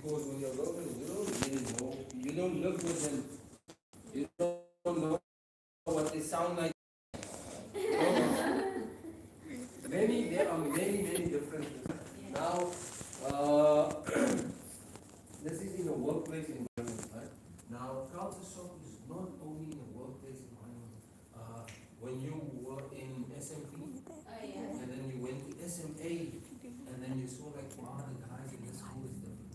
Because when you're working, you don't really know, you don't live with them, you don't know what they sound like. You don't know. There are many differences. Now, uh, this is in a workplace environment, right? Now, culture shock is not only in a workplace environment. When you were in SMP, and then you went to SMA, and then you saw like, wow, the guys in this school is different,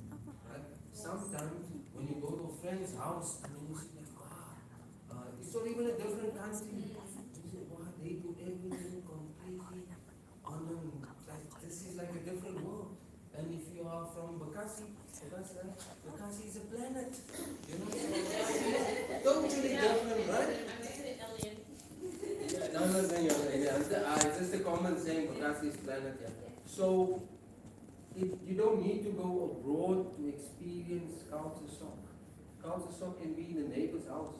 right? Sometimes when you go to a friend's house, and then you see like, wow, it's not even a different country. You say, wow, they do everything completely like this is like a different world. And if you are from Bekasi is a planet. You know, totally different, right? No, it's just a common saying, Bekasi is planet, yeah. So, you don't need to go abroad to experience culture shock. Culture shock can be in the neighbor's house,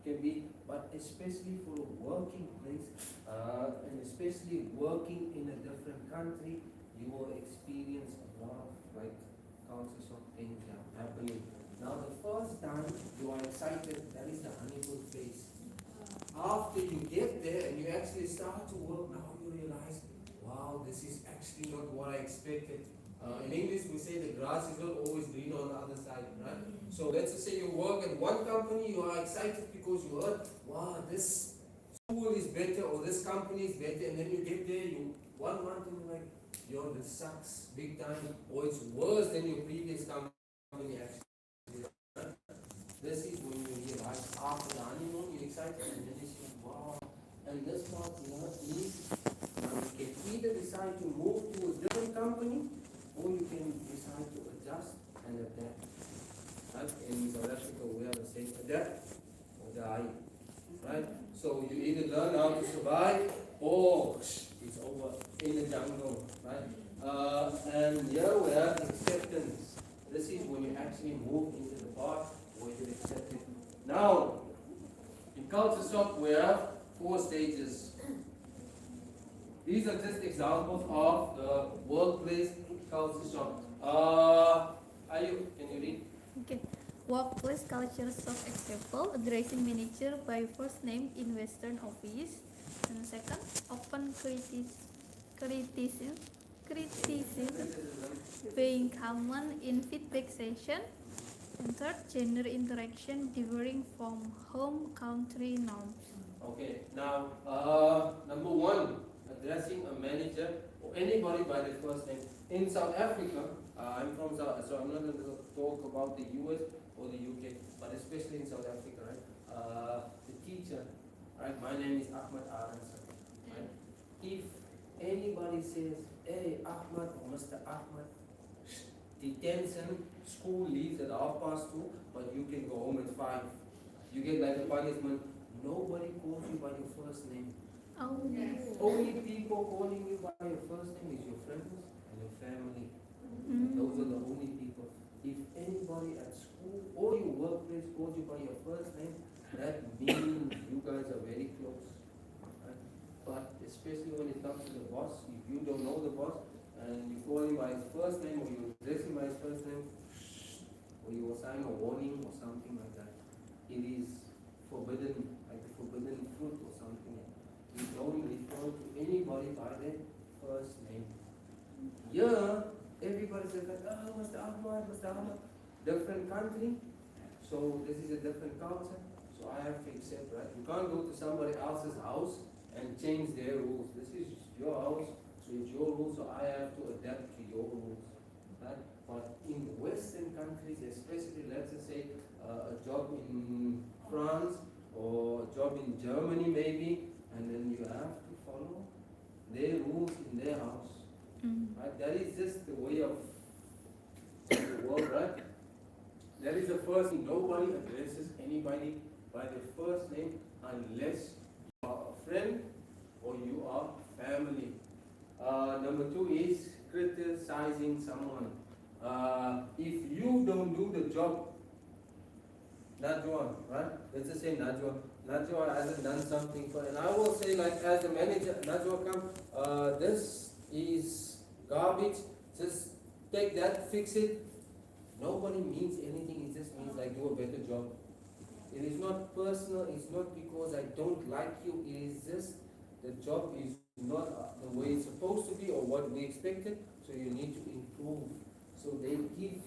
can be, but especially for a working place, and especially working in a different country, you will experience a lot of like culture shock things happening. Now, the first time you are excited, that is the honeymoon phase. After you get there and you actually start to work, now you realize, wow, this is actually not what I expected. In English, we say the grass is not always green on the other side, right? So let's just say you work at one company, you are excited because you heard, wow, this school is better or this company is better, and then you get there, you 1 month and you're like, yo, this sucks big time, or it's worse than your previous company actually. This is when you realize after the honeymoon, you're excited, and then you say, wow. And this part here is you can either decide to move to a different company, or you can decide to adjust and adapt. Right? In South Africa, we have the saying adapt or die. Right? So you either learn how to survive, or it's over in the jungle. Right? And here we have acceptance. This is when you actually move into the path where you accept it. Now, in culture shock, we have 4 stages. These are just examples of the workplace culture shock. Can you read? Okay. Workplace culture shock example: addressing manager by first name in Western office. And second, open criticism being common in feedback session. And third, gender interaction differing from home country norms. Okay, now, number 1, addressing a manager or anybody by their first name. In South Africa, I'm from South, so I'm not going to talk about the US or the UK, but especially in South Africa, right? The teacher, right? My name is Ahmad, right? If anybody says, hey, Ahmad or Mr. Ahmad, detention, school leaves at 2:30, but you can go home at 5. You get like a punishment. Nobody calls you by your first name. Oh. Only people calling you by your first name is your friends and your family. Those are the only people. If anybody at school or your workplace calls you by your first name, that means you guys are very close. Right? But especially when it comes to the boss, if you don't know the boss and you call him by his first name or you address him by his first name, or you assign a warning or something like that, it is forbidden, like the forbidden fruit or something. You don't refer to anybody by their first name. Here, everybody says like, oh, Mr. Ahmad, different country. So this is a different culture. So I have to accept, right? You can't go to somebody else's house and change their rules. This is your house, so it's your rules, so I have to adapt to your rules. Right? But in Western countries, especially, let's just say a job in France or a job in Germany maybe, and then you have to follow their rules in their house. Right? That is just the way of the world, right? That is the first thing. Nobody addresses anybody by their first name unless you are a friend or you are family. Number 2 is criticizing someone. If you don't do the job, Najwa, right? Let's just say Najwa. Najwa hasn't done something for, and I will say, like, as the manager, Najwa, come, this is garbage. Just take that, fix it, Nobody means anything, it just means like do a better job. It is not personal, it's not because I don't like you, it is just the job is not the way it's supposed to be or what we expected, so you need to improve. So they give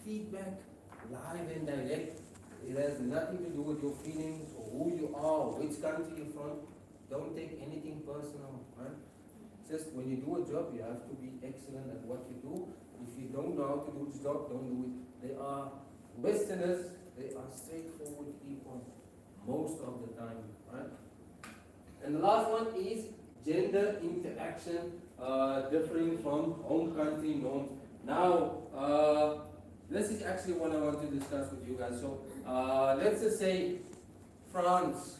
feedback live and direct. It has nothing to do with your feelings or who you are, which country you're from. Don't take anything personal, right? Just when you do a job, you have to be excellent at what you do. If you don't know how to do this job, don't do it. They are Westerners, they are straightforward people most of the time, right? And the last one is gender interaction differing from home country norms. Now, this is actually what I want to discuss with you guys. So, let's just say France,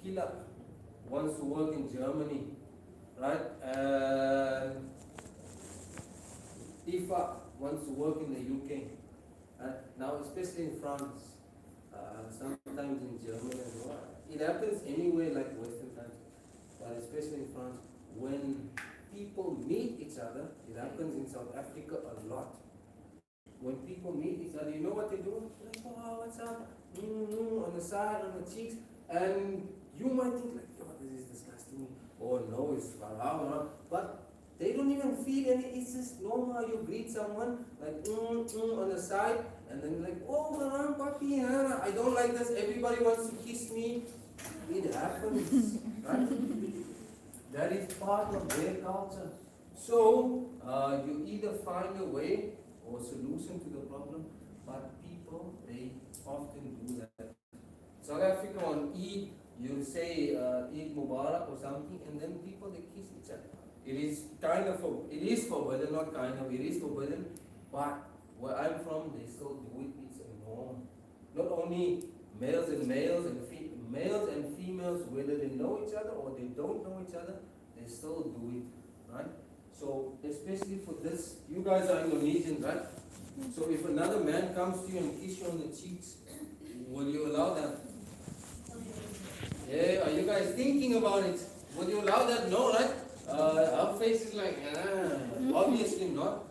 Kila wants to work in Germany, right? And Ifa wants to work in the UK. Now, especially in France, sometimes in Germany as well. It happens anywhere like Western countries, but especially in France, when people meet each other, it happens in South Africa a lot. When people meet each other, you know what they do? Like, oh, what's up? On the side, on the cheeks, and you might think like, oh, this is disgusting, or no, it's haram, but they don't even feel any. It's just normal. You greet someone like on the side, and then like, oh, haram, papi, huh? I don't like this. Everybody wants to kiss me. It happens, right? That is part of their culture. So you either find a way or solution to the problem, but people, they often do that. South Africa on Eid, you say Eid Mubarak or something, and then people, they kiss each other. It is kind of, it is forbidden, not kind of, it is forbidden, but where I'm from, they still do it, it's a norm. Not only males and males and females, whether they know each other or they don't know each other, they still do it, right? So, especially for this, you guys are Indonesians, right? So if another man comes to you and kisses you on the cheeks, will you allow that? Yeah, are you guys thinking about it? Would you allow that? No, right? Our face is like, obviously not.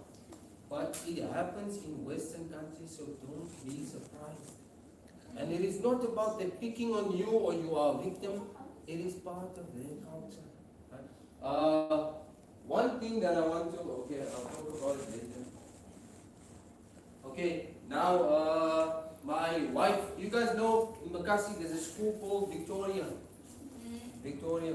But it happens in Western countries, so don't be surprised. And it is not about them picking on you or you are a victim. It is part of their culture. Right? One thing that I want to, okay, I'll talk about it later. Okay, now my wife, you guys know in Makassi there's a school called Victoria. Victoria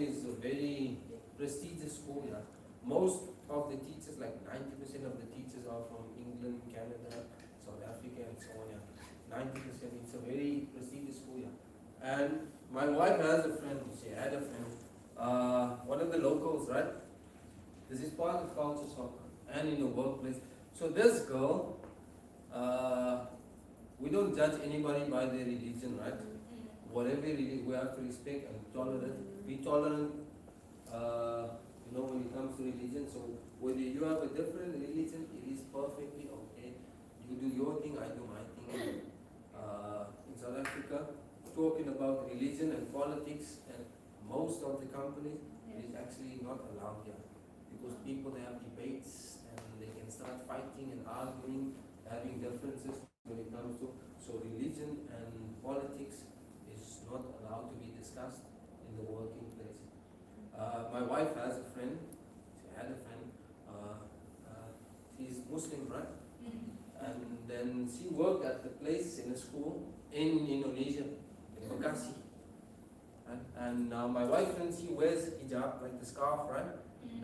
is a very prestigious school. Yeah. Most of the teachers, like 90% of the teachers are from England, Canada, South Africa, and so on. Yeah. 90%. It's a very prestigious school. Yeah. And my wife has a friend. She had a friend. One of the locals, right? This is part of culture soccer and in the workplace. So this girl, we don't judge anybody by their religion, right? Whatever religion, we have to respect and tolerate. Be tolerant, when it comes to religion. So whether you have a different religion, it is perfectly okay. You do your thing, I do my thing. In South Africa, talking about religion and politics, and most of the companies, it is actually not allowed here. Because people, they have debates and they can start fighting and arguing, having differences when it comes to, so religion and politics is not allowed to be discussed in the working place. My wife has a friend, she had a friend, she's Muslim, right? And then she worked at the place in a school in Indonesia, in Bekasi. And my wife, friend, she wears hijab, like the scarf, right?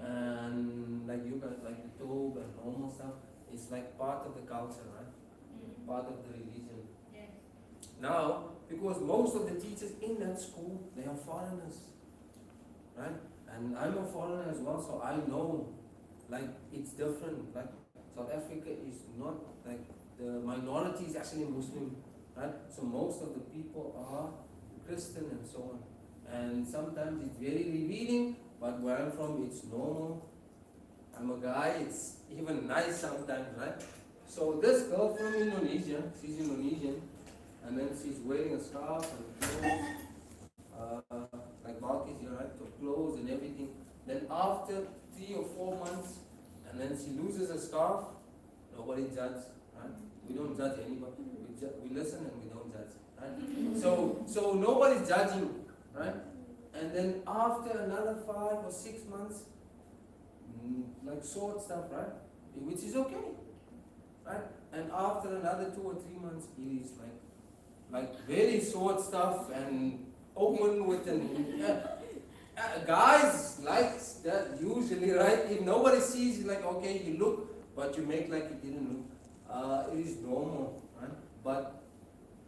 And like you guys, like the tobe and normal stuff, it's like part of the culture, right? Part of the religion. Yes. Now, because most of the teachers in that school, they are foreigners, right? And I'm a foreigner as well, so I know, like, it's different. Like, South Africa is not, like, the minority is actually Muslim, right? So most of the people are Christian and so on. And sometimes it's very revealing, but where I'm from, it's normal. I'm a guy, it's even nice sometimes, right? So this girl from Indonesia, she's Indonesian, and then she's wearing a scarf and clothes, like Balkis here, right? So clothes and everything. Then after 3 or 4 months, and then she loses a scarf, Nobody judge, right? We don't judge anybody. We listen and we don't judge, right? So nobody's judging, right? And then after another 5 or 6 months, like short stuff, right? Which is okay, right? And after another 2 or 3 months, it is like very short stuff and open with an guys like that usually, right? If nobody sees you, like okay, you look, but you make like you didn't look. It is normal, right? But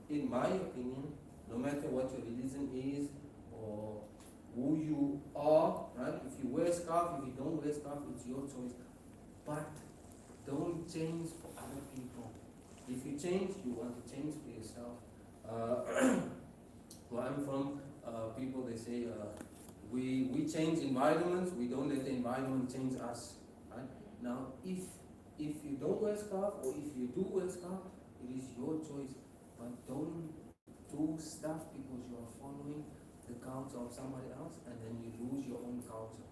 in my opinion, no matter what your religion is or who you are, right? If you wear a scarf, if you don't wear a scarf, it's your choice. But don't change for other people. If you change, you want to change for yourself. Where I'm from, people they say we change environments. We don't let the environment change us. Right? Now, if you don't wear a scarf or if you do wear a scarf, it is your choice. But don't do stuff because you are following the culture of somebody else, and then you lose your own culture.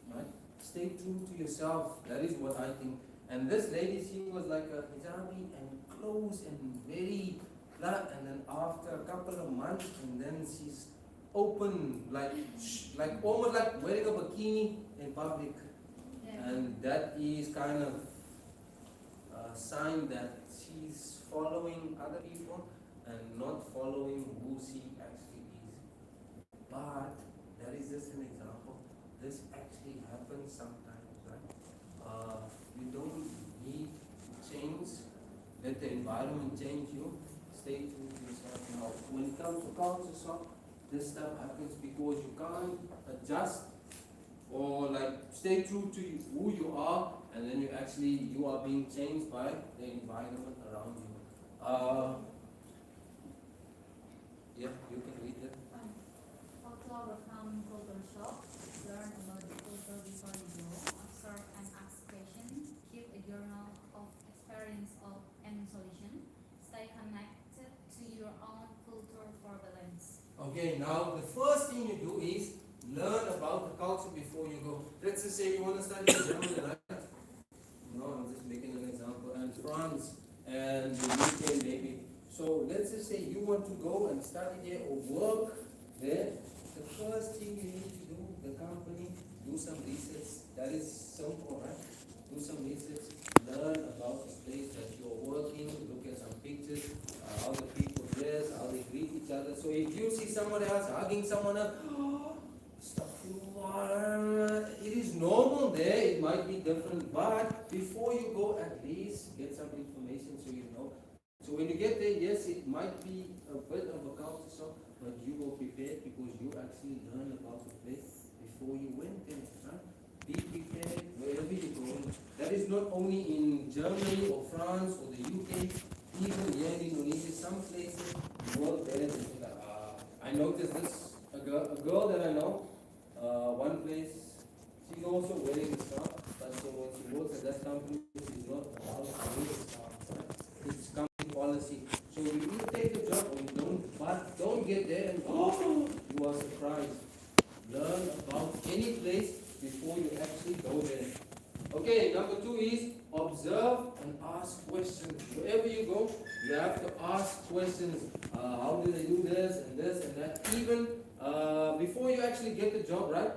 Right? Stay true to yourself. That is what I think. And this lady, she was like a hijabi and close and very flat, and then after a couple of months, and then she's open, like almost like wearing a bikini in public. Yeah. And that is kind of a sign that she's following other people and not following who she actually is. But that is just an example. This actually happens sometimes, right? You don't need to change, let the environment change you. Stay true to yourself. Now, when it comes to culture shock, this stuff happens because you can't adjust or like stay true to who you are, and then you are being changed by the environment around you. Yeah, you can read it. How to overcome culture shock. Learn about the culture before you go. Observe and ask questions. Keep a journal of experience and solution. Stay connected to your own culture for balance. Okay, now the first thing you do is learn about the culture before you go. Let's just say you want to study German, right? No, I'm just making an example. And France and the UK maybe. So let's just say you want to go and study there or work there. The first thing you need to do, the company, do some research. That is simple, right? Do some research. Learn about the place that you're working. Look at some pictures, how the people dress, how they greet each other. So if you see somebody else hugging someone else, it is normal there. It might be different, but before you go, at least get some information so you know. So when you get there, yes, it might be a bit of a culture shock, but you will prepare because you actually learn about the place before you went there. Right? Be prepared wherever you go. That is not only in Germany or France or the UK, even here in Indonesia, some places work better than I noticed this, a girl that I know, one place, she's also wearing a scarf, but so when she works at that company, she's not allowed to wear a scarf. Right? It's company policy. So you either take the job or you don't, but don't get there and you are surprised. Learn about any place before you actually go there. Okay, number 2 is observe and ask questions. Wherever you go, you have to ask questions. How do they do this and this and that? Even before you actually get the job, right?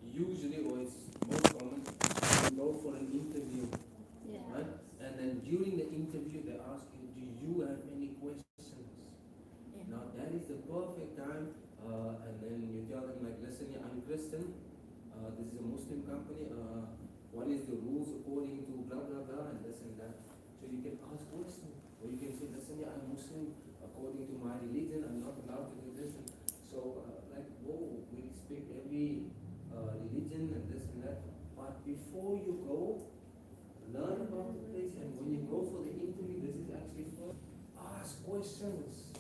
Usually, or it's most common, you go for an interview, right? And then during the interview, they ask you, do you have any questions? Yeah. Now that is the perfect time, and then you tell them like, listen, I'm Christian. This is a Muslim company. What is the rules according to blah blah blah and this and that? So you can ask questions, or you can say, listen, I'm Muslim. According to my religion, I'm not allowed to do this. And so, we respect every religion and this and that. But before you go, learn about the place, and when you go for the interview, this is actually first. Ask questions.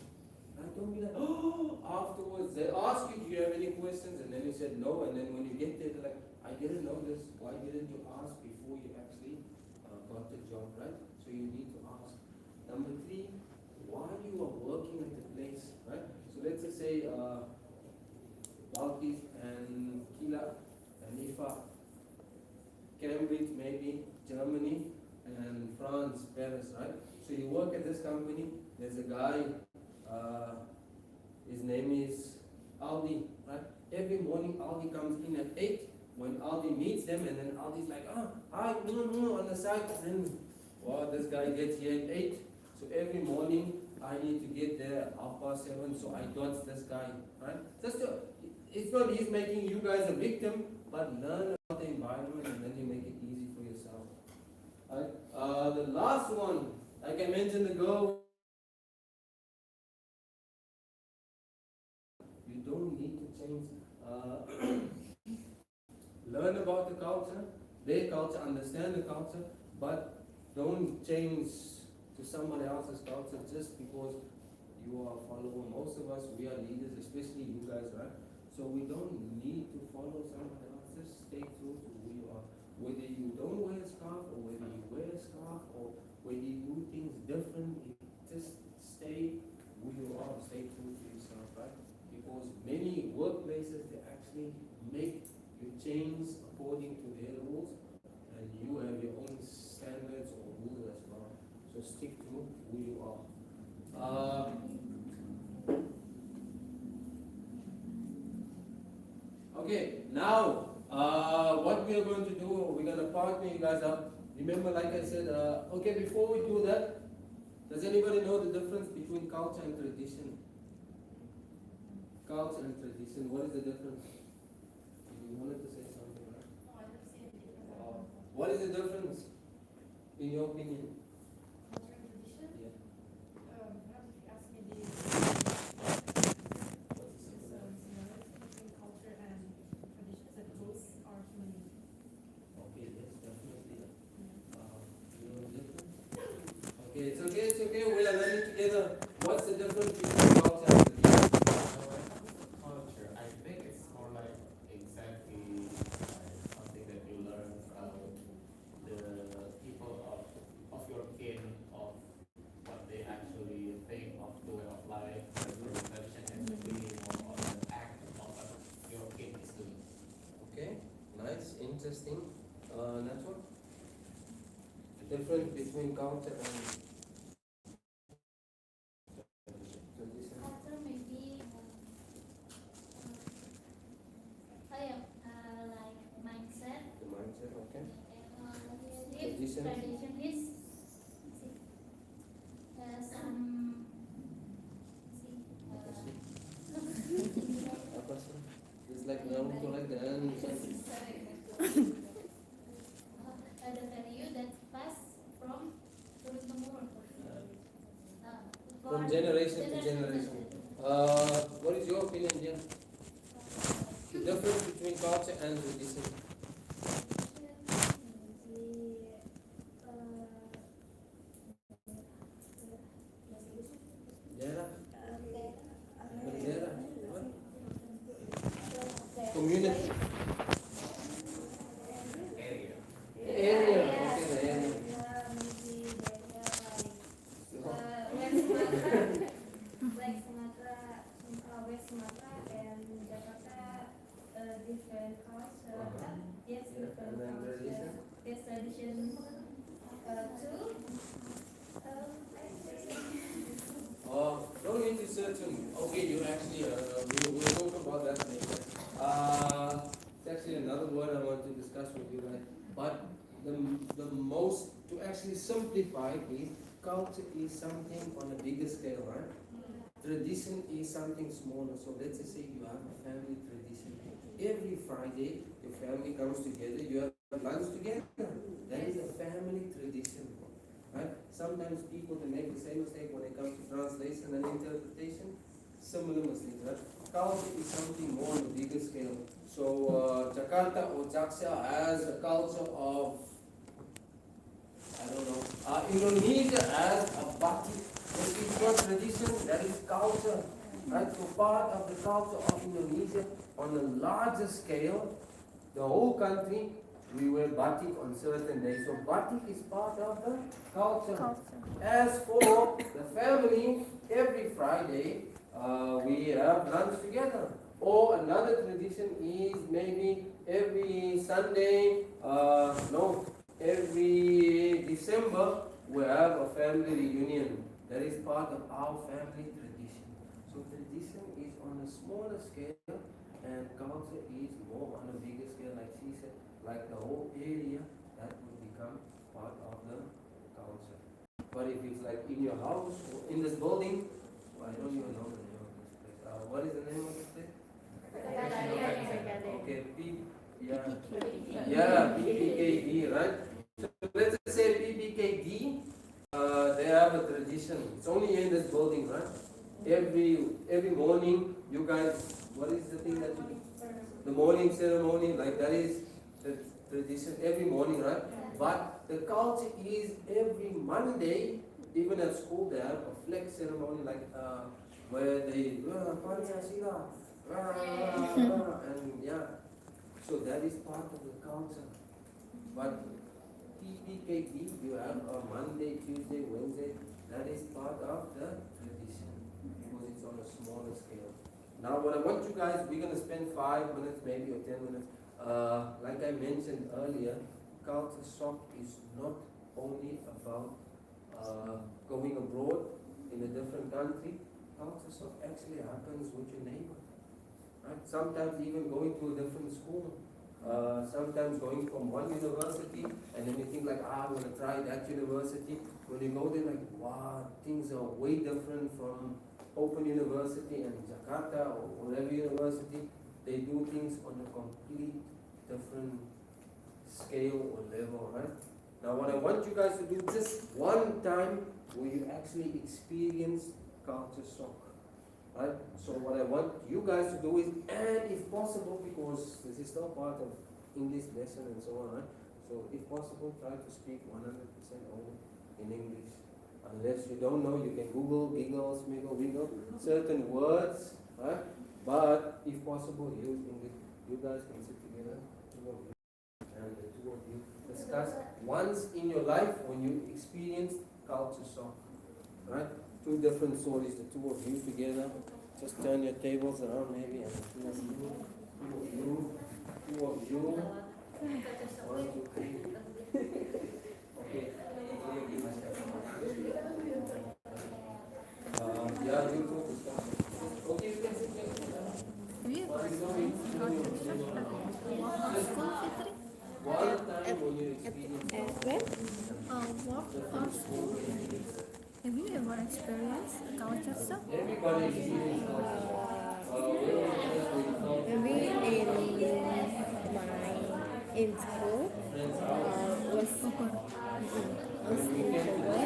And don't be like, afterwards they ask you, do you have any questions? And then you said no, and then when you get there, they're like, I didn't know this. Why didn't you ask before you actually got the job, right? So you need to ask. Number 3, while you are working at the place, right? So let's just say Balkis and Kila and Ifa, Cambridge maybe, Germany, and France, Paris, right? So you work at this company, there's a guy, his name is Aldi, right? Every morning Aldi comes in at 8. When Aldi meets them, and then Aldi's like, hi, on the side. And then, well, this guy gets here at 8. So every morning I need to get there at 7:30, so I dodge this guy, right? It's not he's making you guys a victim, but learn about the environment and then you make it easy for yourself. Right? The last one, like I mentioned, the girl. You don't need to change. Learn about the culture, their culture, understand the culture, but don't change to somebody else's culture just because you are a follower. Most of us, we are leaders, especially you guys, right? So we don't need to follow somebody else. Just stay true to who you are. Whether you don't wear a scarf or whether you wear a scarf or whether you do things different, just stay who you are. Stay true to yourself, right? Because many workplaces, they actually make you change according to their rules, and you have your own standards or rules as well. So stick to who you are. Okay, now what we are going to do, we're going to partner you guys up. Remember, like I said, okay, before we do that, does anybody know the difference between culture and tradition? Culture and tradition, what is the difference? You wanted to say something, right? No, I don't see any difference. What is the difference, in your opinion? Culture and tradition? Yeah. Perhaps if you ask me the What's the second one? similarity between culture and traditions, that both are human. Okay, yes, definitely. You know the difference? Okay, it's okay, we are learning together. What's the difference between culture and tradition? Culture, I think it's more like exactly something that you learn from the people of your kin, of what they actually think of the way of life. Whereas tradition is really more on the act of what your kin is doing. Okay, nice, interesting. Next one. The difference between culture and tradition. Culture maybe like mindset. The mindset, okay. If Tradition. tradition is some Apa sih? It's like now like the end. the value that pass from turun temurun. From generation to generation. What is your opinion, Jan? The difference between culture and tradition. Daerah. Daerah. What? Community. Area. Area. Okay, the area. Like Sumatra, West Sumatra and Jakarta, different culture. Yes, Yeah, different and then culture. tradition. Yes, tradition too. Don't need to search on. Okay, you actually, we'll talk about that later. It's actually another word I want to discuss with you guys. But the most, to actually simplify it is, culture is something on a bigger scale, right? Tradition is something smaller. So let's just say you have a family tradition. Every Friday, your family comes together, you have lunch together. That is a family tradition. Right? Sometimes people can make the same mistake when it comes to translation and interpretation. Similar mistakes, right? Culture is something more on a bigger scale. So Jakarta or Jaksa has a culture of, I don't know, Indonesia has a batik. That is not tradition, that is culture. Right? So part of the culture of Indonesia on a larger scale, the whole country, we wear batik on certain days. So batik is part of the culture. As for the family, every Friday we have lunch together. Or another tradition is maybe every Sunday, every December we have a family reunion. That is part of our family tradition. So tradition is on a smaller scale and culture is more on a bigger scale, like she said, like the whole area that will become part of the culture. But if it's like in your house or in this building, well, I don't even know the name of this place. What is the name of this place? Okay, PPKD, right? So let's say PPKD, they have a tradition. It's only in this building, right? Every morning, you guys, what is the thing that you do? The morning ceremony, like that is the tradition every morning, right? But the culture is every Monday, even at school, they have a flag ceremony, like where they and yeah. So that is part of the culture. But PPKD, you have a Monday, Tuesday, Wednesday. That is part of the tradition because it's on a smaller scale. Now, what I want you guys, we're gonna spend 5 minutes, maybe or 10 minutes. Like I mentioned earlier, culture shock is not only about going abroad in a different country. Culture shock actually happens with your neighbor. Right? Sometimes even going to a different school. Sometimes going from one university and then you think like, I want to try that university. When you go there, like, wow, things are way different from Open University and Jakarta or whatever university. They do things on a complete different scale or level, right? Now what I want you guys to do just one time where you actually experience culture shock. Right? So what I want you guys to do is, and if possible, because this is still part of English lesson and so on, right? So if possible, try to speak 100% only in English. Unless you don't know, you can Google, giggle, smiggle, wiggle, certain words, right? But if possible, use English. You guys can sit together, two of you, and the two of you discuss once in your life when you experience culture shock, right? Two different stories, the two of you together. Just turn your tables around maybe, and the two of you, two of you, two of you. 1, 2, 3. Okay. Yeah, you too. Okay, you can sit here. Have you ever experienced culture shock at work or school, Fitri? One time when you experience Work or school? Have you ever experienced culture shock? everybody experiences Maybe in school was in the work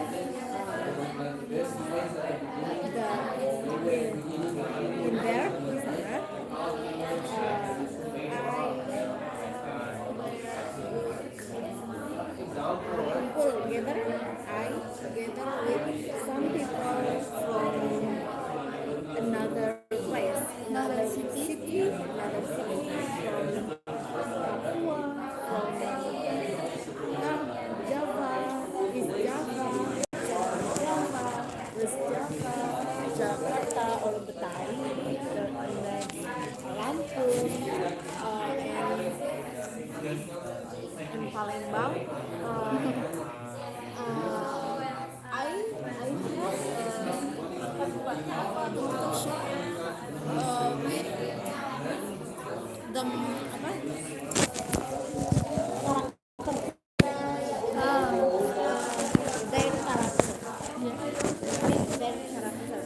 in there I together with some people from another place, Another city? another city from Papua, from Java, East Java, West Java, Jakarta or Betawi, and then Lampung, and Palembang. The Their character. With their character.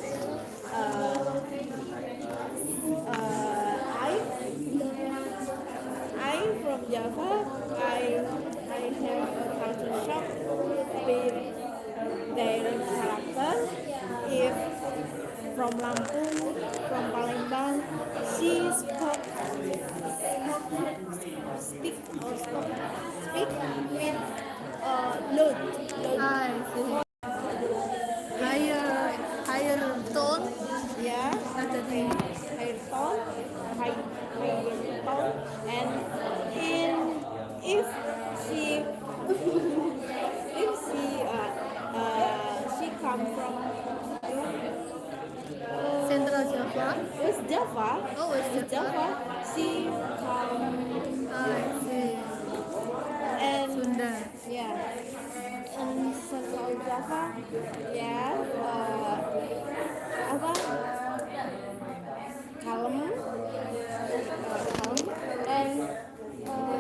I from Java. I have a culture shock with their character. If from Lampung, from Palembang, she speak with loud. I see. Higher tone. Yeah, That's the thing. higher tone, higher tone, and if she she come from Central Java. West Java. Oh, West Java. She come I see. and Sunda. yeah, apa ya apa kalem kalem and apa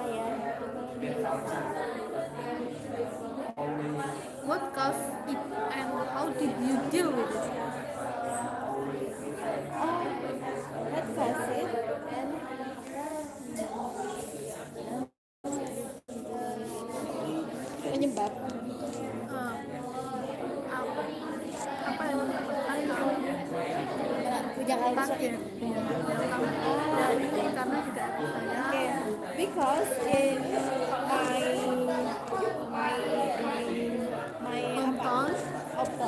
ya What caused it and how did you deal with it? what caused it and penyebab Uh, apa apa yang menyebabkan kamu punya culture parkir? Dan karena tidak ada saya. okay because in my my my my Hometown, apa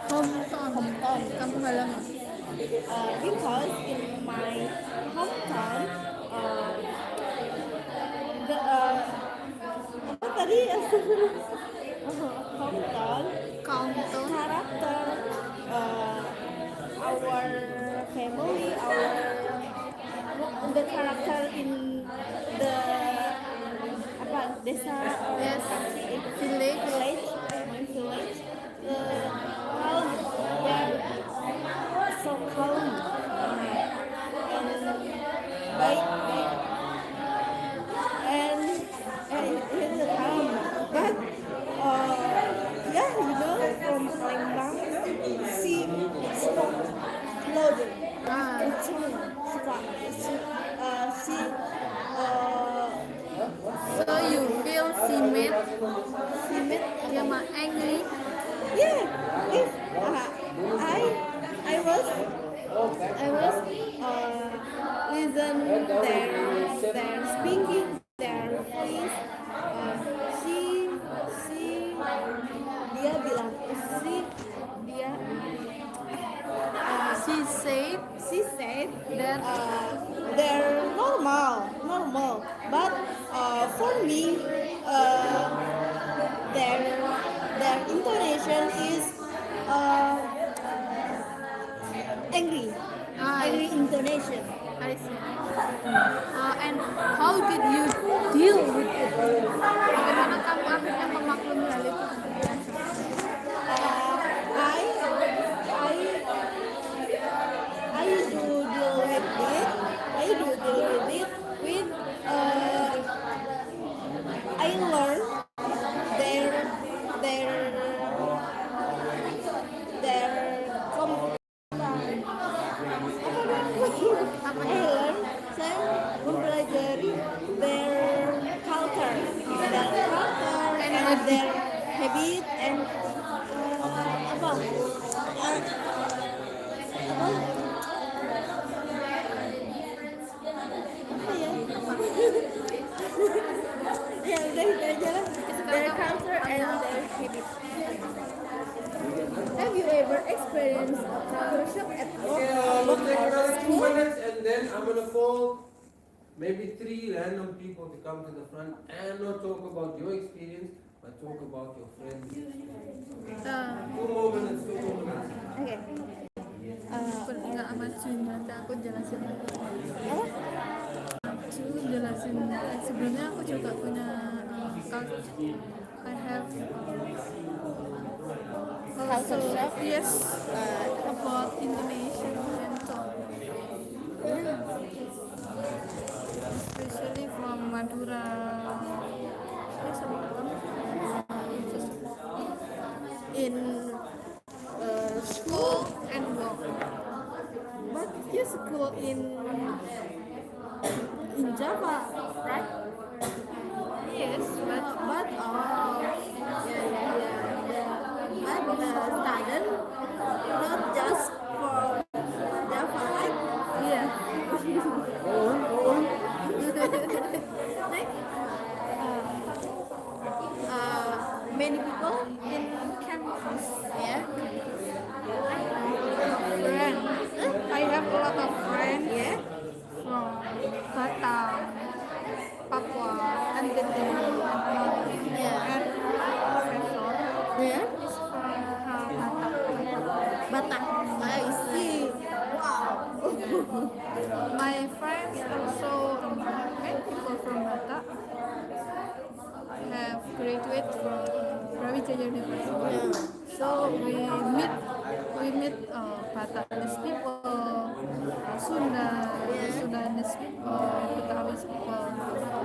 hometown, kampung halaman. because in my hometown the apa tadi hometown Countdown, character our family the character in the apa desa yes, village, my village calm they're so calm and baik and it's a calm but yeah you know from Palembang she spoke louder kencang suka she so you feel she made made angry. yeah if I was listen their speaking their voice dia bilang dia She said that they're normal but for me their intonation is angry angry intonation I see. And how did you deal with it? Bagaimana kamu akhirnya memaklumi hal itu? I do deal with it. I do deal with it with I learn their I learn saya mempelajari their culture and their habit and apa ya udah itu aja lah their culture and their habit. Have you ever experienced a culture shock at work We'll take another 2 school? minutes and then I'm gonna call maybe 3 random people to come to the front and not talk about your experience, but talk about your friends' experience. 2 more minutes. Oke. Nggak maju nanti aku jelasin. Apa? Maju jelasin. Sebelumnya aku juga punya culture. I have Culture shock? Yes, about Indonesian and so. Especially from Madura. In school and work. But you school in Java, right? Yes, but Student not just for Java, right? yeah. Many people in Campus. yeah. Friends. I have a lot of friends. Yeah. From Batam, Papua, and Gede, Yeah. and professor Yeah. is from Batam. Batak. I see. Wow. My friends also many people from Batam have graduated from University. So we meet Bataknis people, Sundanese people, Betawi's people.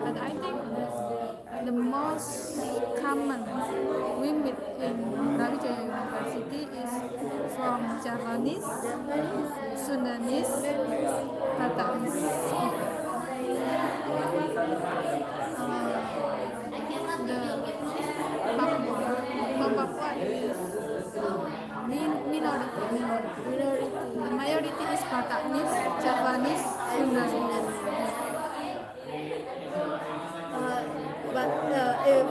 But I think the most common we meet in Brawijaya University is from Javanese, Sundanese, Bataknis people. The Papua, from Papua is minority. The majority is Bataknis, Javanese, Sundanese. But if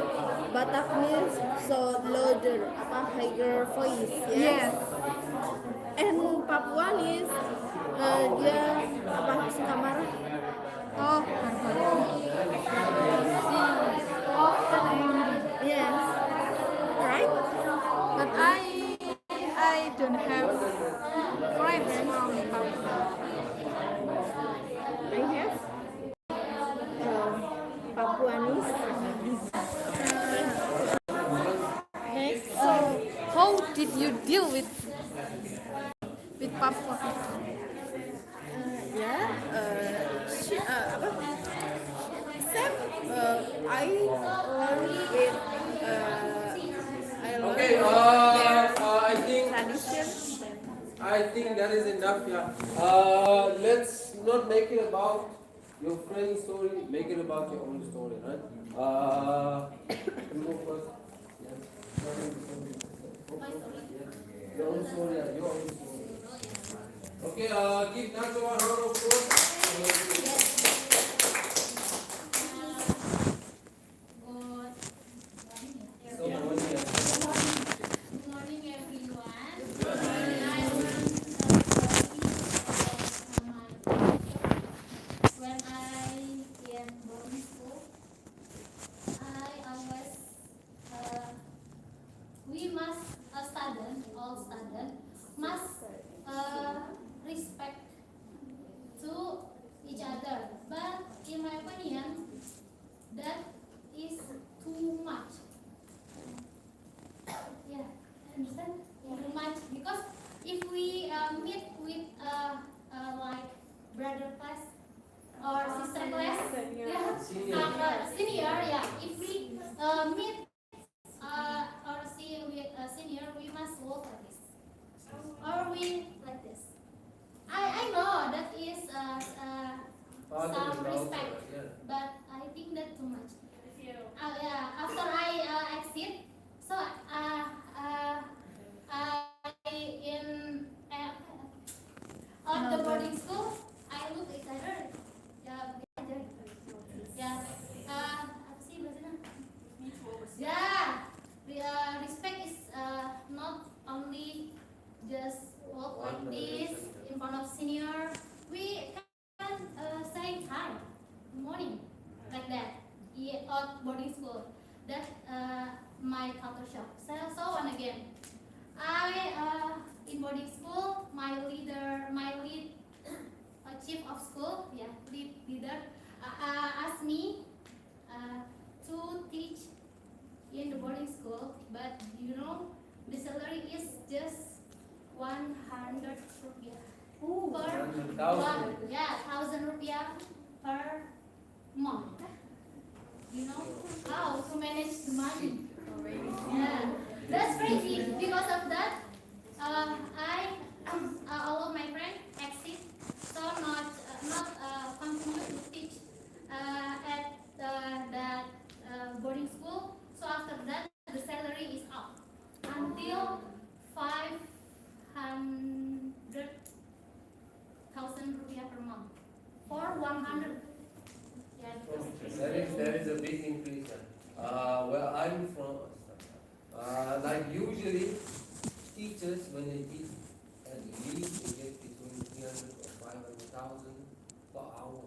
Batak means so louder, higher voice, Yes. And Papuan is dia suka marah. Oh, often angry. Yes, right? But I don't have friends from Papua. I have Papuanis. Next, So how did you deal with Papua people? Apa? Except I learn with I learn Okay, tradition. I think that is enough, yeah. Let's not make it about your friend's story, make it about your own story, right? You go first. Yes. Your own story, yeah, your own story. Okay, give Nacho a round of applause. So, Good morning, everyone. I want to when I in boarding school, I always we must all student must respect to each other. But in my opinion, that is too much. Yeah, understand? Too much because if we meet with like brother class or sister class, senior, yeah. If we meet or see with a senior, we must walk like this, or we like this. I know that is some respect, but I think that too much. Yeah, after I exit, so I in on the boarding school, I look each other. Ya, belajar. Ya, apa sih bahasanya? Yeah, respect is not only just walk like this in front of senior. We can say hi, good morning, like that. Yeah, at boarding school. That my culture shock. So and again, I in boarding school, my lead, chief of school, yeah, leader, asked me to teach in the boarding school, but you know, the salary is just 100 rupiah per 1,000 rupiah per month. You know how to manage the money. Yeah, that's crazy. Because of that, I all of my friends exit, so not continue to teach at that boarding school. So after that, the salary is up until 500,000 rupiah per month for 100. Yeah, That is a big increase. Where I'm from, like usually teachers when they teach at least they get between 300 or 500,000 per hour.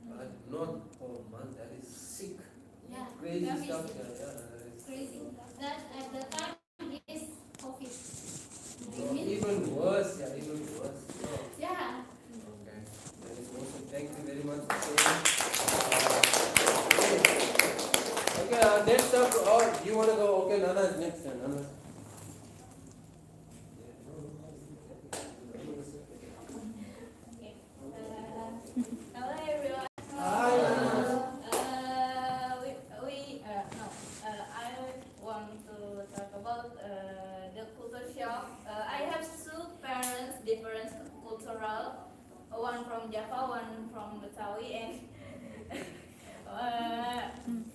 Right? Not per month. That is sick. Yeah, Crazy that is stuff. Yeah, that is crazy. That at the time is COVID. even worse. Yeah, even worse. Oh, Yeah. okay. That is awesome. Thank you very much for sharing. Okay, next up, you want to go? Okay, Nana is next. Nana. Hello everyone. Hi. I want to talk about the culture shock. I have two parents, different cultural, one from Java, one from Betawi, and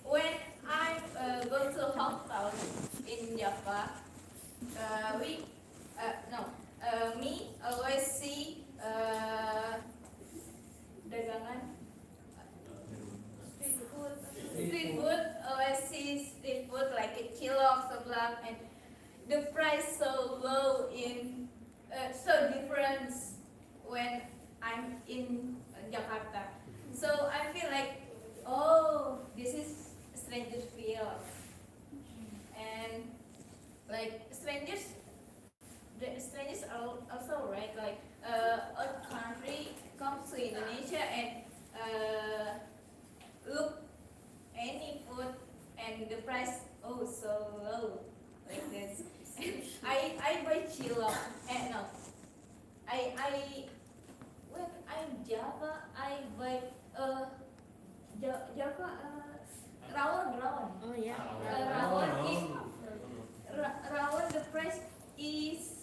when I go to hometown in Java, we no me always see dagangan street food. Always see street food like a cilok, seblak, and the price so low in so different when I'm in Jakarta. So I feel like, oh, this is stranger feel, and like the strangers are also right, like a country comes to Indonesia and look any food and the price, oh, so low like this. And I buy cilok, and no, I when I'm Java I buy Java rawon. Oh yeah. Rawon is rawon, the price is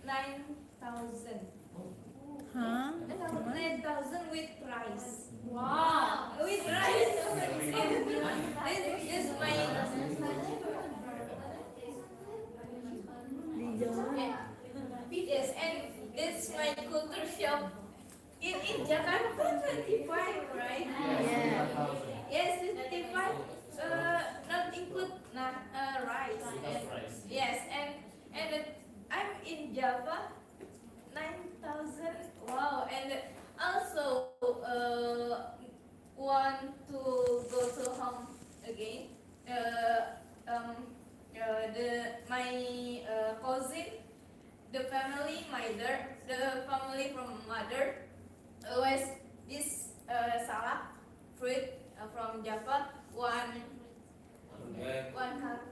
9,000. Huh? 9,000 with rice. Wow. With rice. This is my Di jalan. yes, and this my culture shock. In Jakarta 25, right? Yeah. Yes, it's 25. Not include rice. And, yes, and I'm in Java 9,000. Wow, and also want to go to home again. My cousin, the family, the family from mother, always this salad fruit from Java, one cup.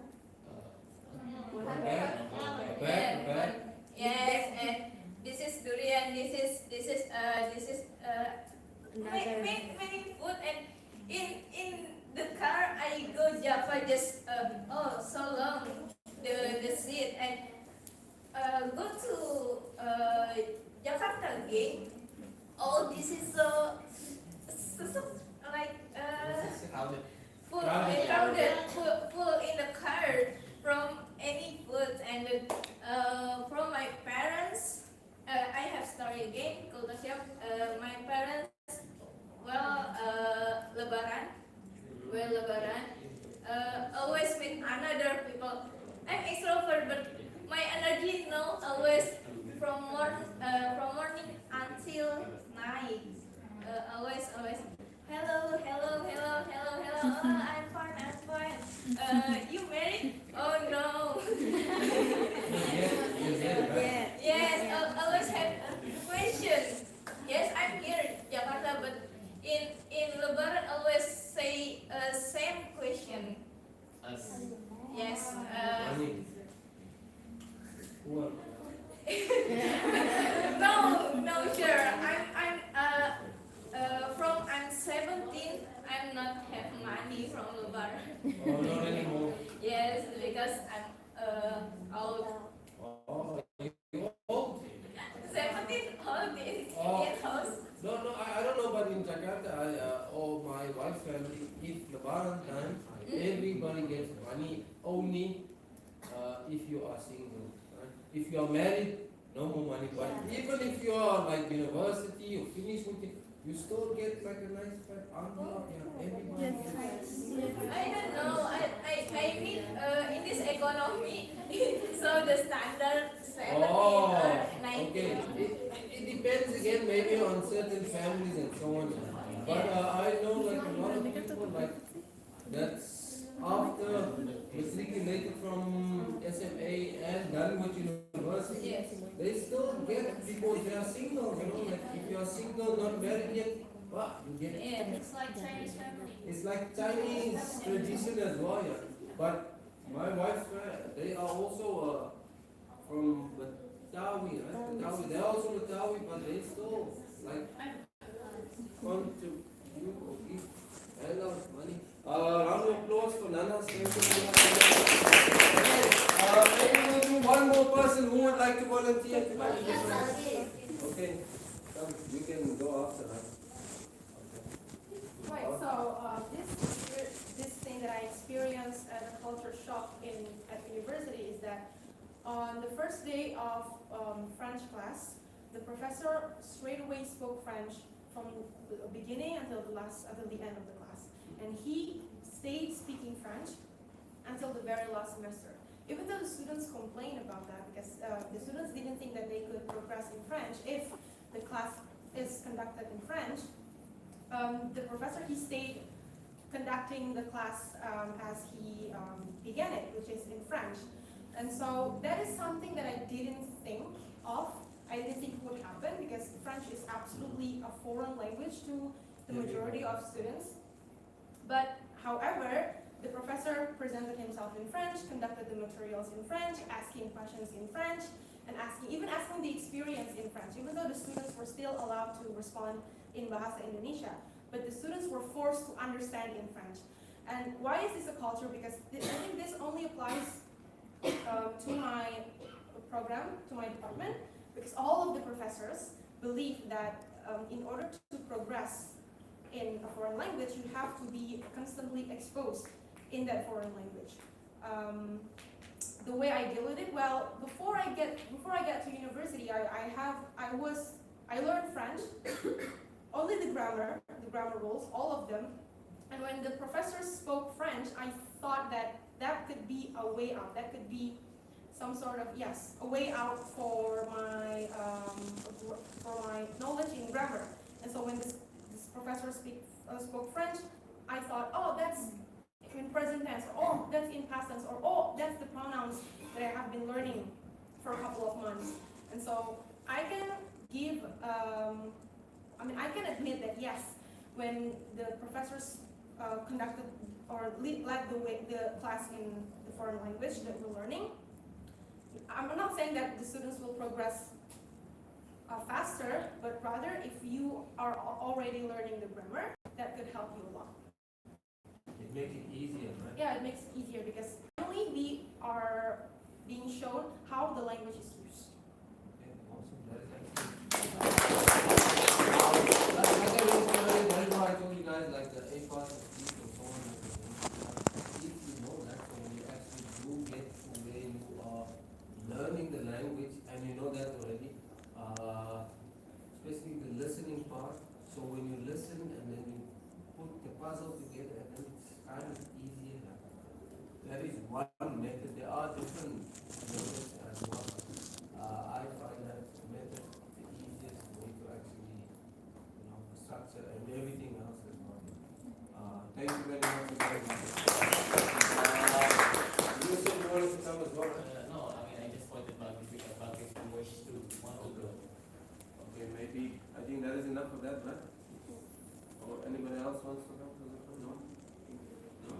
Yes, and this is durian. This is many food, and in the car I go Java just oh so long the seat, and go to Jakarta again. Oh, this is so like full in the car from any food, and from my parents. I have story again. Culture shock. My parents, well, Lebaran, always with another people. I'm extrovert, but my energy no always from morning until night. Always. Hello. Oh, I'm fine. You married? Oh no. Yeah. Yes, I always have a question. Yes, I'm here in Jakarta, but in Lebaran always say same question. Yes. No, sure. I'm 17. I'm not have money from Lebaran. Oh, not anymore. Yes, because I'm old. Oh, you old? 17 old in Oh. Indian house. No, I don't know, but in Jakarta, or my wife's family, if Lebaran time, everybody gets money only if you are single. Right? If you are married, no more money. But even if you are like university or finish with it, you still get like a nice envelope. Yeah, everybody That's gets. I don't know. I mean in this economy, so the standard 70 Oh, or 90. okay. It depends again, maybe on certain families and so on. But I know like a lot of people like that's after matriculated from SMA and done with university. Yes. They still get because they are single. Like if you are single, not married yet, you get it. Yeah. It's like Chinese family. It's like Chinese tradition as well, yeah. But My wife's friend, they are also from Batawi, right? Batawi. They're also Batawi, but they still like want to you or give a lot of money. Round of applause for Nana. Thank you. Maybe we'll do one more person who would like to volunteer to make this one. Okay, come, you can go after that. Right, so this thing that I experienced as a culture shock at university is that on the first day of French class, the professor straight away spoke French from the beginning until the end of the class, and he stayed speaking French until the very last semester. Even though the students complained about that, because the students didn't think that they could progress in French if the class is conducted in French. The professor, he stayed conducting the class as he began it, which is in French. And so that is something that I didn't think of. I didn't think would happen because French is absolutely a foreign language to the majority of students. But however, the professor presented himself in French, conducted the materials in French, asking questions in French, and even asking the experience in French, even though the students were still allowed to respond in Bahasa Indonesia. But the students were forced to understand in French. And why is this a culture? Because I think this only applies to my program, to my department, because all of the professors believe that in order to progress in a foreign language, you have to be constantly exposed in that foreign language. The way I deal with it, well, before I get to university, I learned French, only the grammar rules, all of them. And when the professors spoke French, I thought that could be a way out. That could be some sort of, yes, a way out for my knowledge in grammar. And so when this professor spoke French, I thought, oh, that's in present tense, or oh, that's in past tense, or oh, that's the pronouns that I have been learning for a couple of months. And so I can give, I can admit that yes, when the professors conducted or led the class in the foreign language that we're learning, I'm not saying that the students will progress faster, but rather if you are already learning the grammar, that could help you a lot. It makes it easier, right? Yeah, it makes it easier because finally we are being shown how the language is used. Okay, awesome. That is excellent. I told you guys, like the A part of speech and so on and so forth. If you know that, so when you actually do get to where you are learning the language and you know that already, especially the listening part. So when you listen and then you put the puzzle together, and then it's kind of easier. That is one method. There are different methods as well. I find that method the easiest way to actually, structure and everything else as well. Thank you very much for sharing that. You said you wanted to come as well. No, I just wanted Bagus to wish to want to go. Okay, maybe I think that is enough of that, right? Or anybody else wants to come to the front? No? No?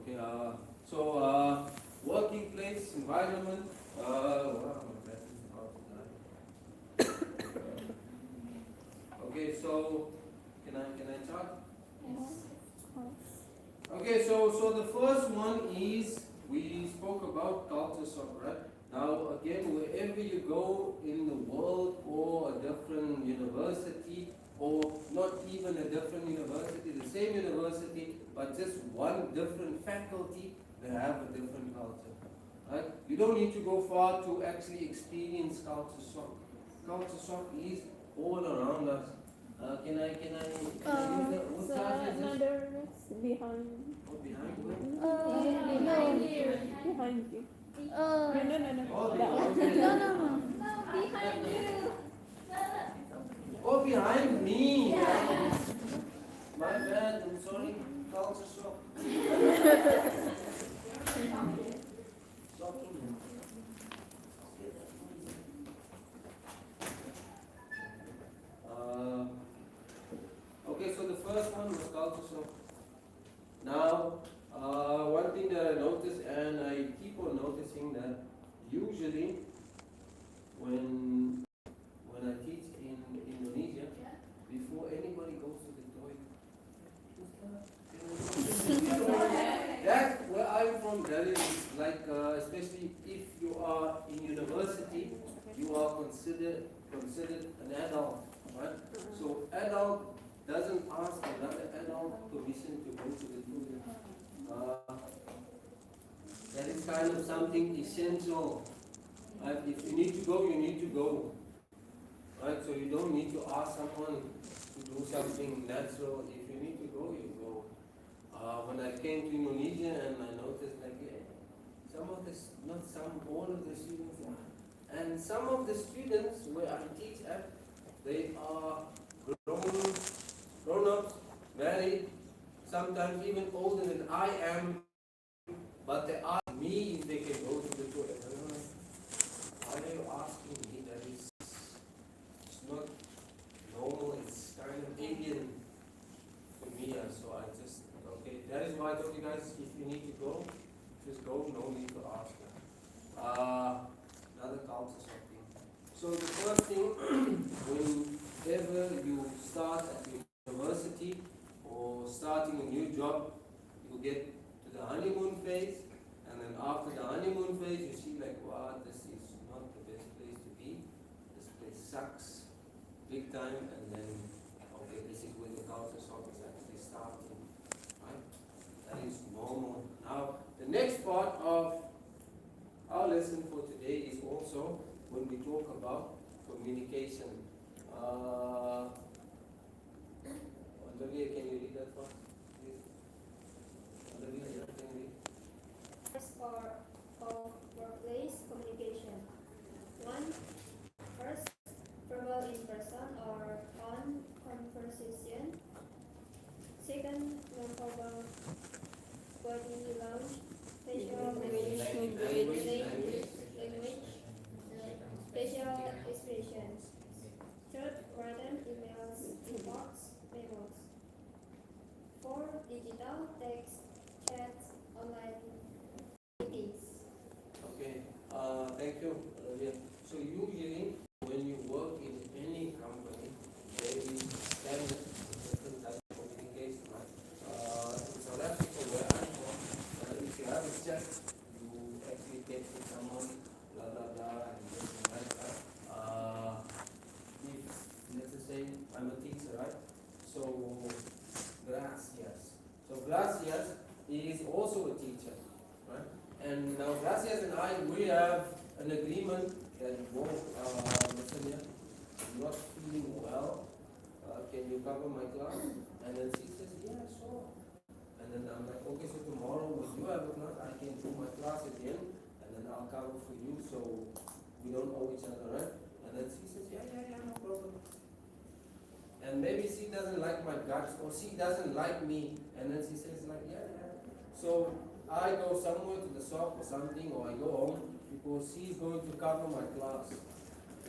Okay, so working place environment, wow, that is about that. Okay, so can I start? Okay, so the first one is we spoke about culture shock, right? Now again, wherever you go in the world or a different university, or not even a different university, the same university, but just one different faculty, they have a different culture. Right? You don't need to go far to actually experience culture shock. Culture shock is all around us. Can I use that? What So class is this? another behind. Oh, behind where? Behind you. Behind you. No. Oh, That one. okay. No. Behind you. Oh, behind me. My bad, I'm sorry. Culture shock. Shocking. Okay, so the first one was culture shock. Now, One thing that I noticed, and I keep on noticing that usually when I teach in Indonesia, before anybody goes to the toilet, that's where I'm from. That is like, especially if you are in university, you are considered an adult, right? So adult doesn't ask another adult permission to go to the toilet. That is kind of something essential. If you need to go, you need to go. Right? So you don't need to ask someone to do something natural. If you need to go, you go. When I came to Indonesia and I noticed like some of this, not some, all of the students are, and some of the students where I teach at, they are grown ups, married, sometimes even older than I am, but they ask me if they can go to the toilet. And I'm like, why are you asking me? That is, it's not normal, it's kind of alien to me. So I just, okay, that is why I told you guys, if you need to go, just go, no need to ask. Another culture something. So the first thing, whenever you start at university or starting a new job, you get to the honeymoon phase, and then after the honeymoon phase, you see like, wow, this is not the best place to be. This place sucks big time, and then, okay, this is where the culture shock is actually starting, right? That is normal. Now, the next part of our lesson for today is also when we talk about communication. Olivia, can you read that for us, please? Olivia, yeah, can you read? Part of workplace communication. One, first, verbal in person or on conversation. Second, non-verbal body language, facial language, facial expressions. Third, written emails, reports, memos. Four, digital text, chats, online meetings. Okay, thank you, Olivia. So usually, when you work in any company, there is standard different type of communication, right? In South Africa, where I'm from, if you have a chat, you actually get to someone, blah blah blah, and this and that, right? If let's just say I'm a teacher, right? So gracias. So gracias is also a teacher, right? And now Gracias and I, we have an agreement that, listen here, I'm not feeling well. Can you cover my class? And then she says, yeah, sure. And then I'm like, okay, so tomorrow when you have a class, I can do my class again, and then I'll cover for you, so we don't owe each other, right? And then she says, yeah, no problem. And maybe she doesn't like my guts, or she doesn't like me, and then she says like, yeah. So I go somewhere to the shop or something, or I go home because she's going to cover my class.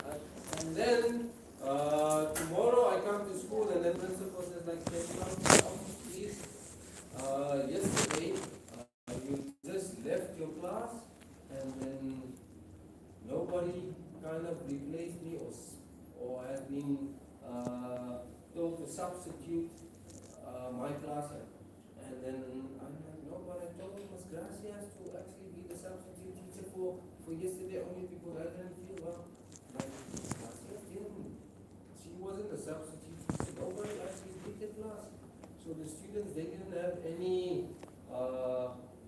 Right? And then tomorrow I come to school, and then principal says like, can you come to the office, please? Yesterday you just left your class, and then nobody kind of replaced me or has been told to substitute my class. And then I'm like, no, but I told Ms. Gracias to actually be the substitute teacher for yesterday only because I didn't feel well. Like, Gracias didn't. She wasn't a substitute teacher. Nobody actually did the class. So the students, they didn't have any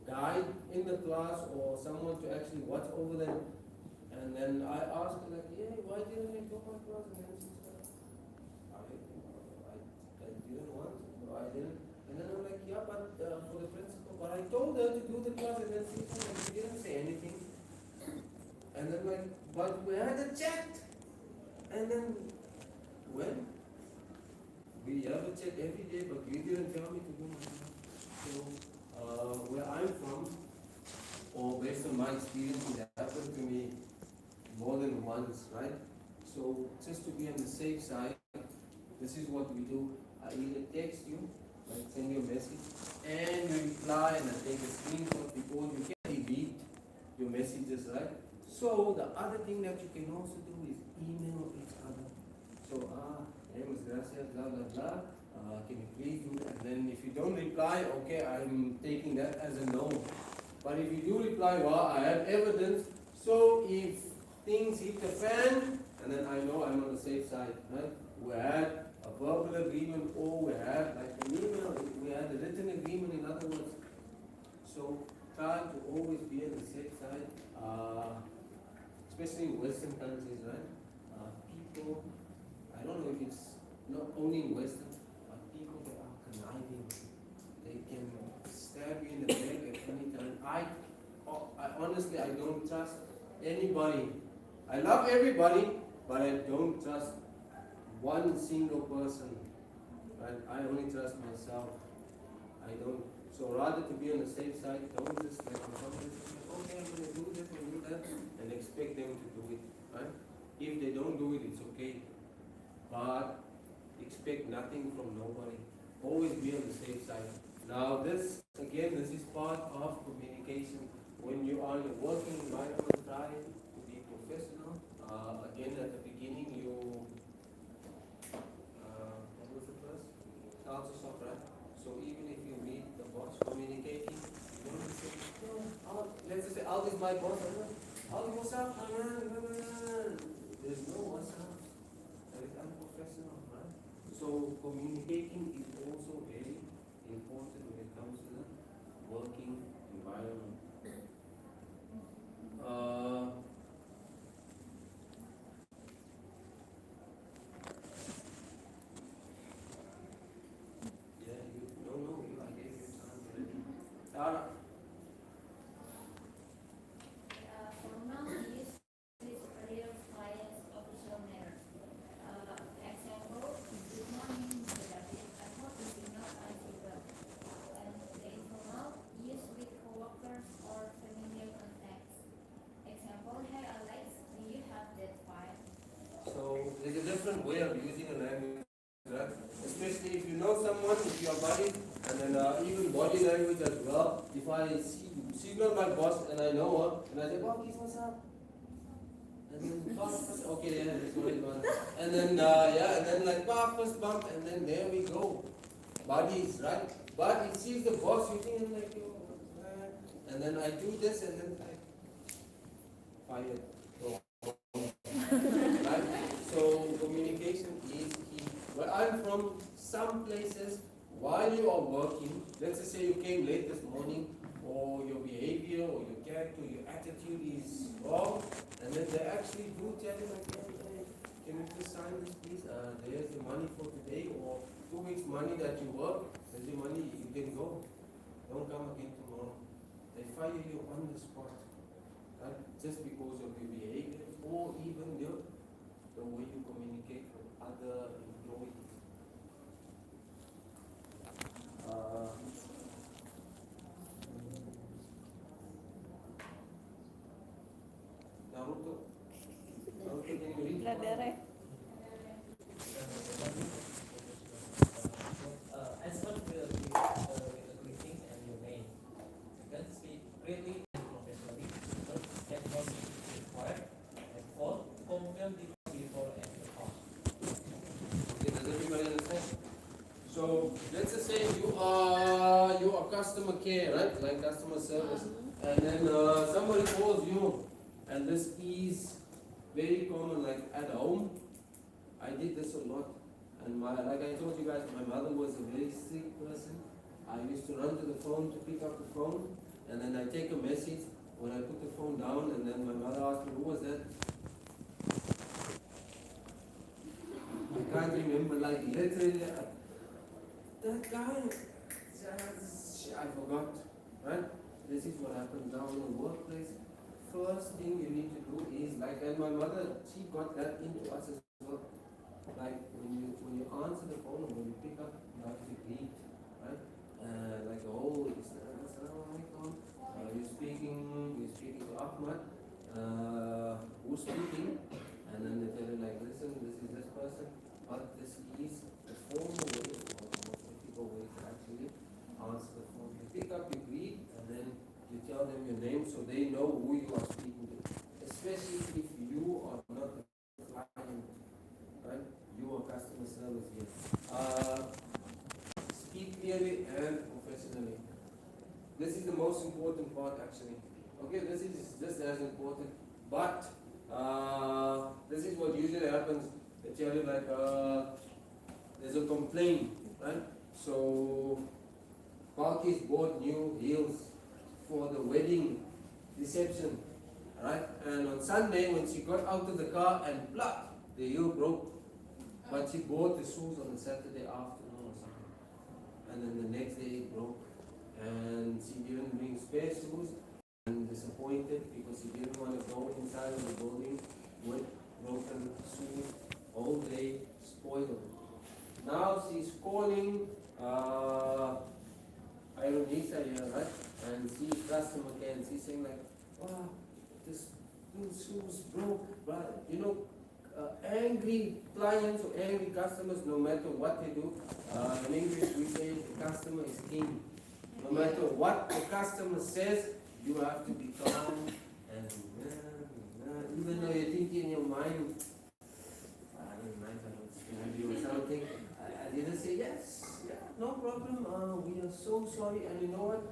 guide in the class or someone to actually watch over them. And then I asked her like, yeah, why didn't you go my class? And then she said, I didn't want to, or I didn't. And then I'm like, yeah, but for the principal, but I told her to do the class, and then she didn't say anything. And then like, but we had a chat. And then, when? We have a chat every day, but you didn't tell me to do my class. So, where I'm from, or based on my experience, it happened to me more than once, right? So, just to be on the safe side, this is what we do. I either text you, like send you a message, and we reply and I take a screenshot because you can delete your messages, right? So the other thing that you can also do is email each other. So, hey, Ms. Gracias, blah, blah, blah. Can you please do that? And then if you don't reply, okay, I'm taking that as a no. But if you do reply, well, I have evidence. So if things hit the fan, and then I know I'm on the safe side, right? We had a verbal agreement, or we had like an email, we had a written agreement, in other words. So try to always be on the safe side, especially in Western countries, right? People, I don't know if it's not only in Western, but people that are conniving, they can stab you in the back at any time. I honestly, I don't trust anybody. I love everybody, but I don't trust one single person. Right? I only trust myself. I don't. So rather to be on the safe side, don't just like somebody say, okay, I'm gonna do this and do that, and expect them to do it. Right? If they don't do it, it's okay. But expect nothing from nobody. Always be on the safe side. Now this, again, this is part of communication. When you are in a working environment, try to be professional. Again, at the beginning, what was the first? Culture shock, right? So even if you meet the boss communicating, you don't just say, no, let's just say, Al is my boss. Al, what's up, man? There's no what's up. That is unprofessional, right? So communicating is also very important when it comes to the working environment. Yeah, I gave you time already. Tara. Formal use with real clients official manner. Example, good morning, Mr. David. I hope you did not answer. And the informal use with coworkers or familiar contacts. Example, hey Alex, do you have that file? So there's a different way of using a language, right? Especially if you know someone, if you are buddies, and then even body language as well. If I see, she's not my boss and I know her, and I say, Bob, what's up? And then, Bob, okay, yeah, that's what it was. And then, yeah, and then like, Bob, first bump, and then there we go. Buddies, right? But if she's the boss, you think, like, and then I do this, and then I fired. Right? So communication is key. Where I'm from, some places, while you are working, let's just say you came late this morning, or your behavior, or your character, your attitude is wrong, and then they actually do tell you, like, hey, can you just sign this, please? There's the money for today, or 2 weeks money that you work, there's your money, you can go. Don't come again tomorrow. They fire you on the spot, right? Just because of your behavior, or even the way you communicate with other employees. Naruto, can you read? I start with greetings and your name. Then speak clearly and professionally. That was required. And fourth, confirm the before and the after. Okay, does everybody understand? So let's just say you are customer care, right? Like customer service, and then somebody calls you, and this is very common. Like at home, I did this a lot, and like I told you guys, my mother was a very sick person. I used to run to the phone to pick up the phone, and then I take a message. When I put the phone down, and then my mother asked me, "Who was that?" I can't remember, like literally. That guy, I forgot, right? This is what happens now in the workplace. First thing you need to do is like, and my mother, she got that into us as well. Like when you answer the phone or when you pick up, you have to greet, right? Like oh, assalamu alaikum. You're speaking to Ahmad. Who's speaking? And then they tell you like, listen, this is this person, but this is the formal way or most ethical way to actually answer the phone. You pick up, you tell them your name so they know who you are speaking to. Especially if you are not a client, right? You are customer service here. Speak clearly and professionally. This is the most important part actually. Okay, this is just as important, but this is what usually happens. They tell you like there's a complaint, right? So Balkis bought new heels for the wedding reception, right? And on Sunday when she got out of the car and plop, the heel broke. But she bought the shoes on the Saturday afternoon or something. And then the next day it broke. And she didn't bring spare shoes and disappointed because she didn't want to go inside of the building with broken shoes all day, spoiled. Now she's calling Ironisa here, right? And she's customer care and she's saying like, wow, this new shoes broke, but you know, angry clients or angry customers, no matter what they do, in English we say the customer is king. No matter what the customer says, you have to be calm and even though you think in your mind, I don't mind if it's going to be or something, I didn't say yes, yeah, no problem, we are so sorry, and you know what,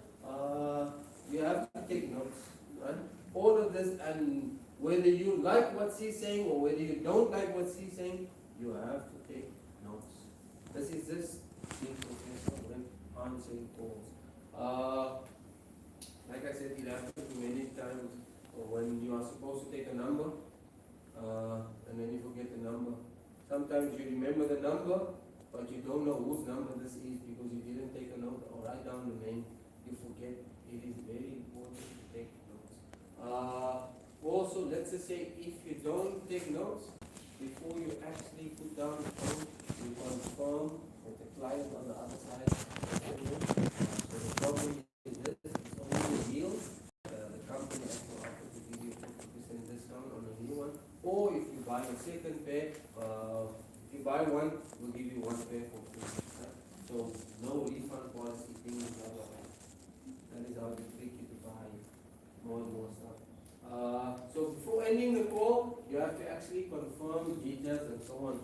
you have to take notes, right? All of this, and whether you like what she's saying or whether you don't like what she's saying, you have to take notes. This is just being professional when answering calls. Like I said, it happens many times when you are supposed to take a number and then you forget the number. Sometimes you remember the number, but you don't know whose number this is because you didn't take a note or write down the name. You forget. It is very important to take notes. Also, let's just say if you don't take notes, before you actually put down the phone, you confirm with the client on the other side. So the problem is this, it's only the deal. The company actually offers to give you 50% discount on a new one. Or if you buy a second pair, if you buy one, we'll give you one pair for free. Right? So no refund policy, things like that. That is how they trick you to buy more and more stuff. So before ending the call, you have to actually confirm details and so on.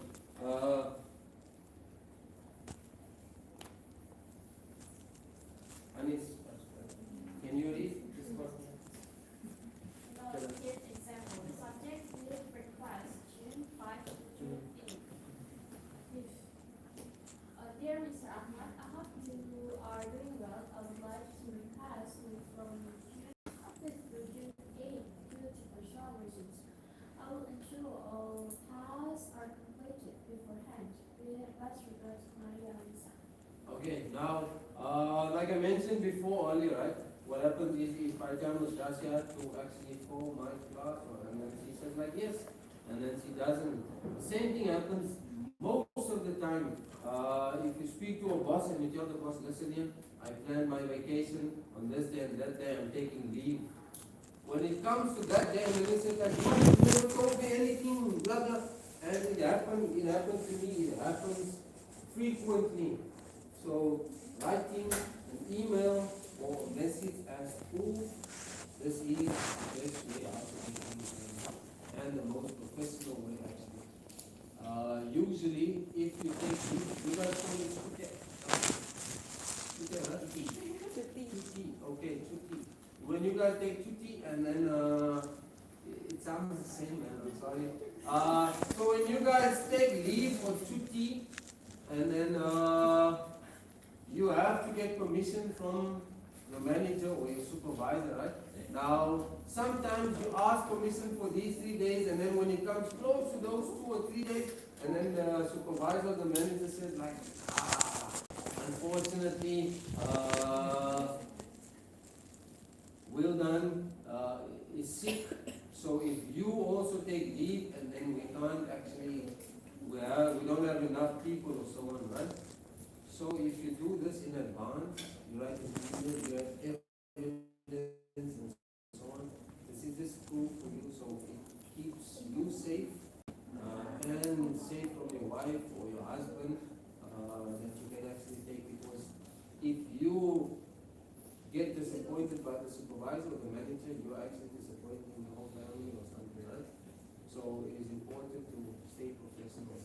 Anis, can you read this one? Here's example. The subject will request June 5 to June 8. Dear Mr. Ahmad, I hope you are doing well. I would like to request you from June 5th to June 8th due to personal reasons. I will ensure all tasks are completed beforehand. With best regards, Maria Lisa. Okay, now, like I mentioned before earlier, right? What happens is if I tell Nastasia to actually call my class, and then she says like yes, and then she doesn't. The same thing happens most of the time. If you speak to a boss and you tell the boss, listen here, I planned my vacation on this day and that day, I'm taking leave. When it comes to that day, and then it says like, you never told me anything, blah blah, and it happens to me, it happens frequently. So writing an email or message as proof, this is the best way out of these things and the most professional way actually. Usually if you take you guys call it cuti, okay, cuti. When you guys take cuti and then it sounds the same, man, I'm sorry. So when you guys take leave for cuti and then you have to get permission from your manager or your supervisor, right? Now, sometimes you ask permission for these 3 days, and then when it comes close to those 2 or 3 days, and then the supervisor, the manager says like, unfortunately, Will done is sick, so if you also take leave, and then we can't actually, we don't have enough people or so on, right? So if you do this in advance, you write an email, you have evidence and so on. This is just proof for you, so it keeps you safe and safe from your wife or your husband that you can actually take, because if you get disappointed by the supervisor or the manager, you're actually disappointing the whole family or something, right? So it is important to stay professional.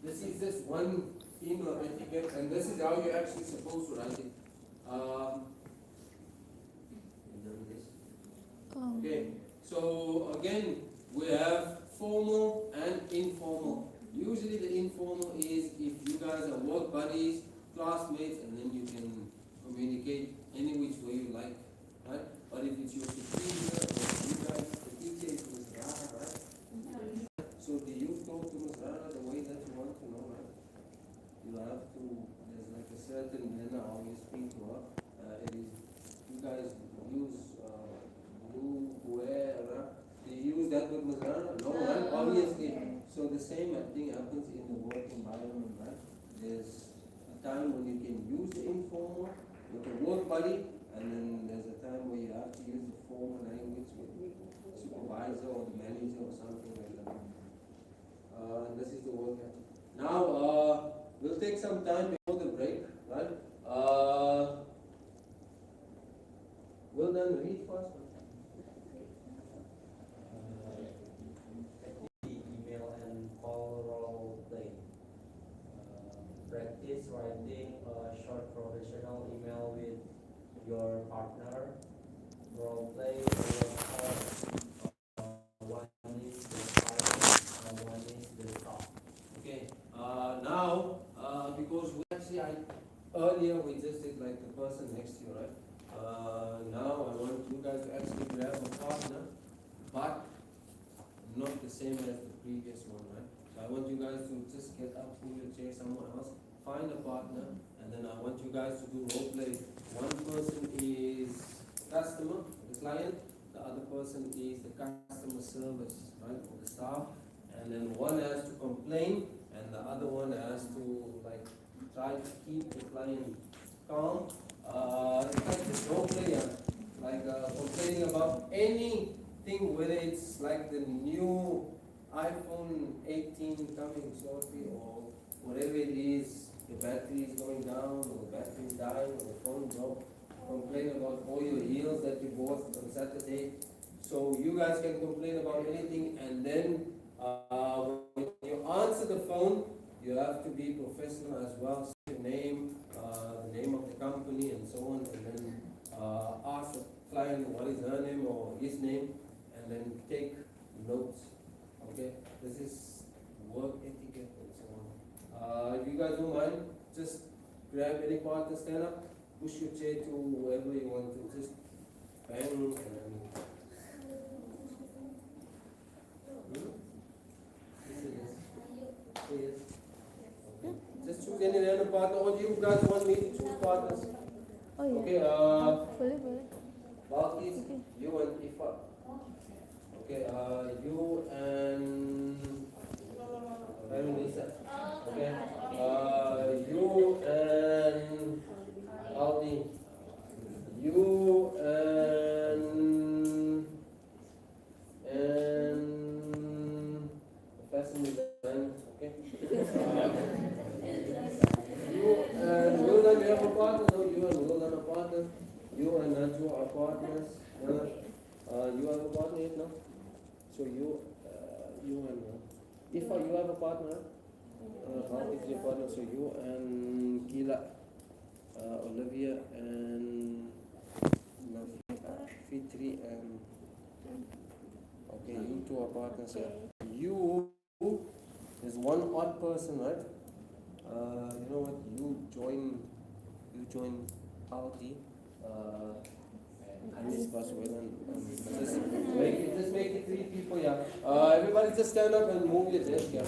This is just one email etiquette, and this is how you're actually supposed to write it. You done with this? Okay, so again, we have formal and informal. Usually the informal is if you guys are work buddies, classmates, and then you can communicate any which way you like, right? But if it's your superior or you guys, the teacher is Ms. Rara, right? So do you talk to Ms. Rara the way that you want to know, right? You have to, there's like a certain manner how you speak to her. It is, you guys use you, where, do you use that with Ms. Rara? No, right? Obviously. So the same thing happens in the work environment, right? There's a time when you can use the informal with a work buddy, and then there's a time where you have to use the formal language with the supervisor or the manager or something like that. This is the work ethic. Now, we'll take some time before the break, right? Well done, read first. Email and call role play. Practice writing a short professional email with your partner. Role play one is the fire and one is the stop. Okay. Now, because we actually, earlier we just did like the person next to you, right? Now I want you guys to actually grab a partner, but not the same as the previous one, right? So I want you guys to just get up, pull your chair somewhere else, find a partner, and then I want you guys to do role play. One person is customer, the client, the other person is the customer service, right, or the staff, and then one has to complain, and the other one has to like try to keep the client calm. It's like this role play, like complaining about anything, whether it's like the new iPhone 18 coming shortly or whatever it is, the battery is going down or the battery is dying or the phone broke. Complain about all your heels that you bought on Saturday. So you guys can complain about anything, and then when you answer the phone, you have to be professional as well. Say your name, the name of the company, and so on, and then ask the client what is her name or his name, and then take notes. Okay, this is work etiquette and so on. If you guys don't mind, just grab any partner, stand up, push your chair to wherever you want to, just bang and yes. Okay. Just choose any random partner, or you guys want me to choose partners? Oh ya. Okay, Boleh boleh. Balkis, you and Ifa. Okay, you and Nisa. Okay, you and Aldi. You and fashion design. Okay. You and Wildan, you have a partner. No, you and Wildan are partners. You and Najwa are partners. You have a partner yet, no? So you and Ifa, you have a partner. Balkis is your partner. So you and Gila, Olivia and Fitri and okay, you two are partners here. You is one odd person, right? You know what? You join Aldi. And this was well and just make it 3 people, yeah. Everybody just stand up and move your desk, yeah.